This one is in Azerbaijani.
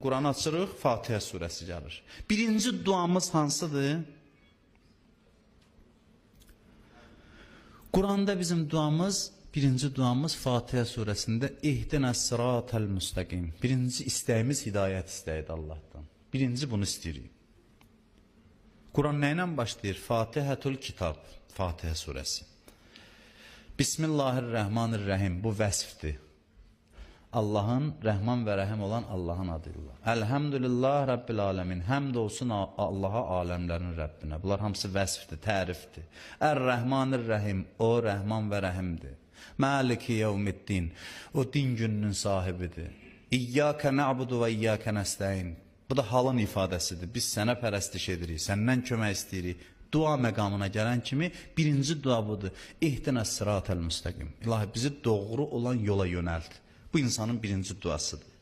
Quran açırıq, Fatihə surəsi gəlir. Birinci duamız hansıdır? Quranda bizim duamız, birinci duamız Fatihə surəsində İhdinəs sıratəl müstəqim. Birinci istəyimiz hidayət istəyidir Allah'tan. Birinci bunu istəyirik. Quran nə ilə başlayır? Fatihətül kitab, Fatihə surəsi. Bismillahirrahmanirrahim, bu vəsfdir. Allah'ın Rəhman və Rəhim olan Allah'ın adıyla. Elhamdülillah Rabbil alemin. Həmd olsun Allah'a aləmlərin Rəbbinə. Bunlar hamısı vəsfdir, tərifdir. Ər-Rəhmanir-Rəhim, o Rəhman və Rəhimdir. Maliki yevmiddin, o din gününün sahibidir. İyyəkə na'budu və iyyəkə nəstəin. Bu da halın ifadəsidir. Biz sənə pərəstiş edirik, səndən kömək istəyirik. Dua məqamına gələn kimi birinci dua budur. İhdinəs sıratəl müstəqim. İlahi bizi doğru olan yola yönəlt. Bu insanın birinci duasıdır.